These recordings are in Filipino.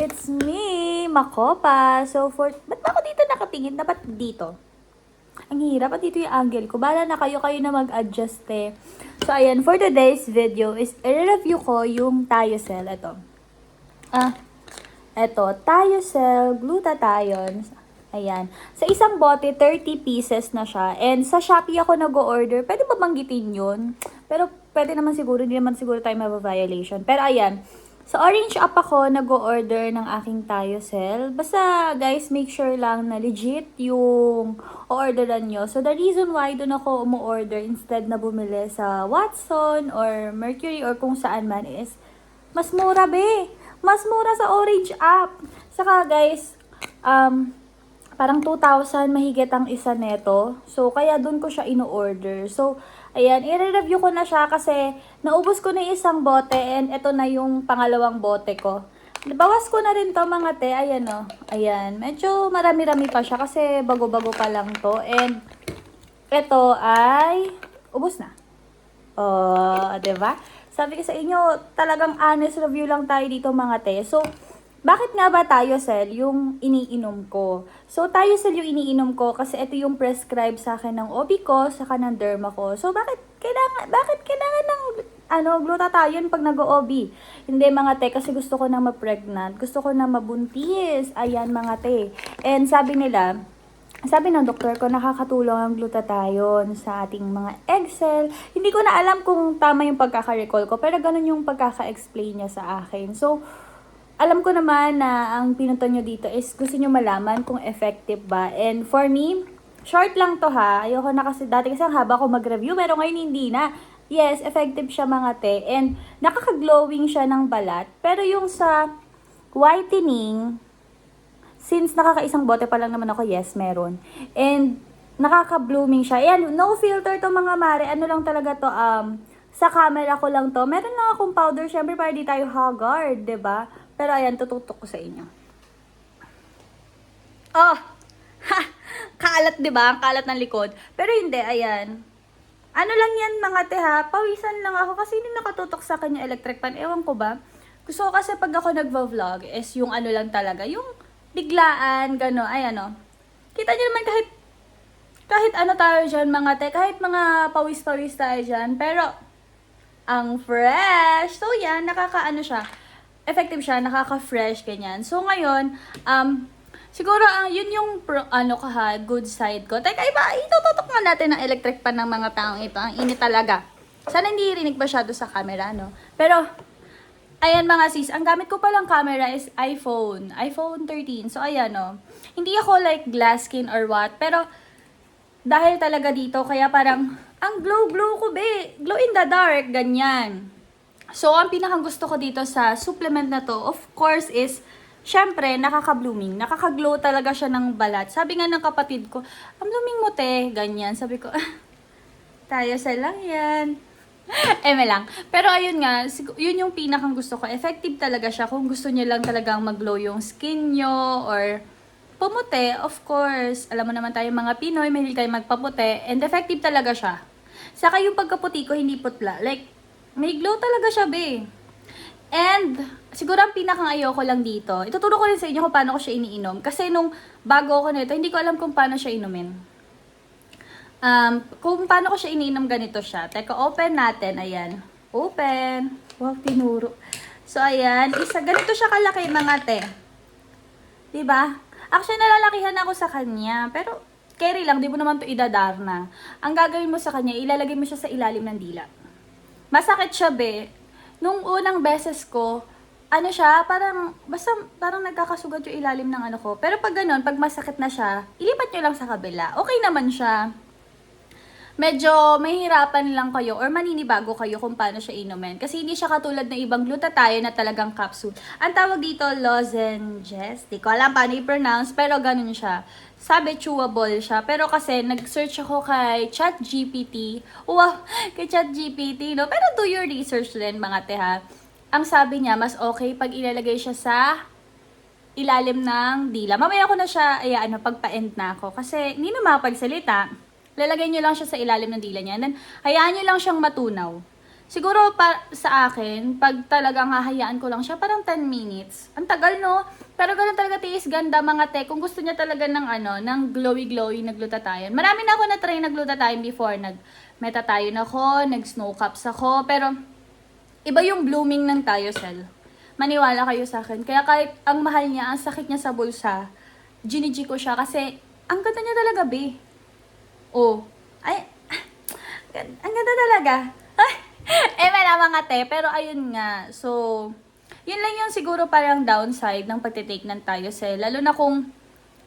It's me, Makopa. So, ba't ba ako dito nakatingin? Dapat dito. Ang hirap. At dito yung angle ko. Bahala na kayo na mag-adjust eh. So, ayan. For today's video is, i-review ko yung Thiocel. Ito. Thiocel Glutathione. Ayan. Sa isang bote, 30 pieces na siya. And sa Shopee ako nag-order. Pwede ba banggitin yun? Pero pwede naman siguro. Hindi naman siguro tayo ma-violation. Pero ayan. Sa Orange App ako nag-order ng aking Thiocel. Basta guys, make sure lang na legit yung orderan nyo. So the reason why doon ako umu-order instead na bumili sa Watson or Mercury or kung saan man is, mas mura be. Mas mura sa Orange App. Saka guys, parang 2,000 mahigit ang isa neto. So, kaya dun ko siya ino-order. So, ayan, i-review ko na siya kasi naubos ko na isang bote and ito na yung pangalawang bote ko. Bawas ko na rin to mga te. Ayan o. Ayan. Medyo marami-rami pa siya kasi bago-bago pa lang to. And ito ay ubos na. Diba? Sabi ko sa inyo, talagang honest review lang tayo dito mga te. So, bakit nga ba Thiocel yung iniinom ko? So, Thiocel yung iniinom ko kasi ito yung prescribe sa akin ng OB ko, saka ng derma ko. So, bakit kailangan ng glutathione pag nag-OB? Hindi mga te, kasi gusto ko na ma-pregnant. Gusto ko na mabuntis. Ayan mga te. And sabi ng doktor ko, nakakatulong ang glutathione sa ating mga egg cell. Hindi ko na alam kung tama yung pagkaka-recall ko, pero ganun yung pagkaka-explain niya sa akin. So, alam ko naman na ang pinunta nyo dito is gusto nyo malaman kung effective ba. And for me, short lang to ha. Ayoko na kasi dati ang haba ko mag-review pero ngayon hindi na. Yes, effective siya mga te. And nakaka-glowing siya ng balat. Pero yung sa whitening, since nakakaisang bote pa lang naman ako, yes, meron. And nakaka-blooming siya. Ayan, no filter to mga mare. Ano lang talaga to, sa camera ko lang to. Meron lang akong powder, syempre para di tayo haggard, 'di ba? Pero ayan, tututok ko sa inyo. Oh! Ha! Kalat, 'di ba? Ang kalat ng likod. Pero hindi, ayan. Ano lang yan mga te ha? Pawisan lang ako kasi hindi nakatutok sa kanya electric fan. Ewan ko ba? Gusto ko kasi pag ako nagvo-vlog is yung ano lang talaga, yung biglaan, gano, ayan o. Kita nyo naman kahit ano tayo dyan mga te, kahit mga pawis-pawis tayo dyan, pero ang fresh. So yan, nakakaano siya. Effective siya, nakaka-fresh, ganyan. So ngayon, siguro yun yung good side ko. Teka, itututok nga natin ang electric pan ng mga taong ito. Ang init talaga. Sana hindi rinig masyado sa camera, no? Pero, ayan mga sis, ang gamit ko palang camera is iPhone 13. So ayan, no? Hindi ako like glass skin or what, pero dahil talaga dito, kaya parang, ang glow ko be. Glow in the dark, ganyan. So, ang pinakang gusto ko dito sa supplement na to, of course, is, syempre, nakaka-blooming. Nakaka-glow talaga siya ng balat. Sabi nga ng kapatid ko, ang blooming mo, te. Ganyan. Sabi ko, Thiocel lang yan. Eme lang. Pero ayun nga, yun yung pinakang gusto ko. Effective talaga siya kung gusto niyo lang talagang mag-glow yung skin nyo or pumuti, of course. Alam mo naman tayo mga Pinoy, mahilig tayo magpaputi. And effective talaga siya. Saka yung pagkaputi ko, hindi putla. Like, may glow talaga siya, be. And, siguro ang pinakang ayoko lang dito, ituturo ko rin sa inyo kung paano ko siya iniinom. Kasi nung bago ako nito, hindi ko alam kung paano siya inumin. Kung paano ko siya iniinom, ganito siya. Teka, open natin. Ayan. Open. Wow, tinuro. So, ayan. Ganito siya kalaki, mga te. Diba? Actually, nalalakihan ako sa kanya. Pero, carry lang. Di mo naman to idadarna. Ang gagawin mo sa kanya, ilalagay mo siya sa ilalim ng dila. Masakit siya, be. Nung unang beses ko, basta parang nagkakasugat yung ilalim ng ano ko. Pero pag ganun, pag masakit na siya, ilipat nyo lang sa kabila. Okay naman siya. Medyo mahihirapan lang kayo or maninibago kayo kung paano siya inumin. Kasi hindi siya katulad ng ibang glutathione na talagang capsule. Ang tawag dito, lozenges. Di ko alam paano i-pronounce, pero ganun siya. Sabi, chewable siya. Pero kasi, nag-search ako kay ChatGPT. Wow, kay ChatGPT, no? Pero do your research din, mga teha. Ang sabi niya, mas okay pag ilalagay siya sa ilalim ng dila. Mamaya ko na siya, pagpa-end na ako. Kasi, hindi na makapagsalita. Lalagay nyo lang siya sa ilalim ng dila niya. And then, hayaan nyo lang siyang matunaw. Siguro sa akin, pag talagang hahayaan ko lang siya, parang 10 minutes. Ang tagal, no? Pero ganun talaga tiis ganda mga te. Kung gusto niya talaga ng ng glowy-glowy na glutathione. Marami na ako na-try na glutathione before. Nag-metathione ako, nag-snow caps ako. Pero iba yung blooming ng Thiocel. Maniwala kayo sa akin. Kaya kahit ang mahal niya, ang sakit niya sa bulsa, giniji ko siya kasi ang ganda niya talaga, be. Oh. Ay, ang ganda talaga. Mga te. Pero ayun nga. So, yun lang yung siguro parang downside ng pagtitake ng Thiocel. Lalo na kung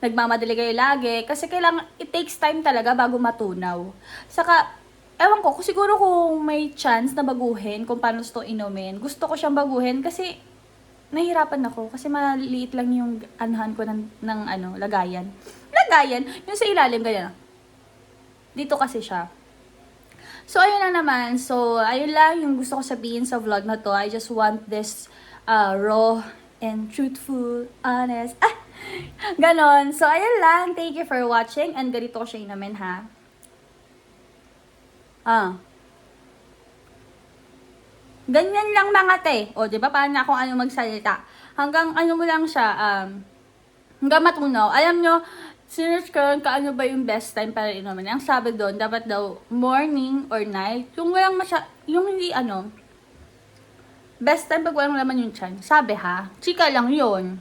nagmamadali kayo lagi. Kasi kailangan, it takes time talaga bago matunaw. Saka, ewan ko, siguro kung may chance na baguhin kung paano ito inumin, gusto ko siyang baguhin kasi nahihirapan ako. Kasi maliit lang yung anuhan ko ng lagayan. Lagayan? Yung sa ilalim, ganyan. Dito kasi siya. So, ayun na naman. So, ayun lang yung gusto ko sabihin sa vlog na to. I just want this raw and truthful, honest. Ganon. So, ayun lang. Thank you for watching. And ganito ko siya inamin, ha? Ganyan lang mga te. O, di ba? Paano na kung ano magsalita. Hanggang ano mo lang siya, hanggang matunaw. Alam nyo, sinerch ko kaano ba yung best time para inumin. Ang sabi doon, dapat daw morning or night. Yung walang yung hindi best time pag walang laman yung tiyan. Sabi ha, chika lang yun.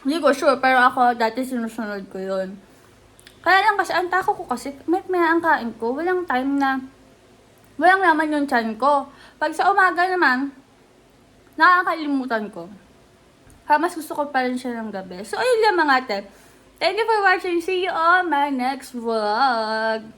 Hindi ko sure, pero ako dati sinusunod ko yun. Kaya lang kasi, ang tako ko kasi, may ang kain ko, walang time na, walang laman yung tiyan ko. Pag sa umaga naman, nakakalimutan ko. Kaya mas gusto ko pa rin siya ng gabi. So, ayun lang mga te. Thank you for watching. See you on my next vlog.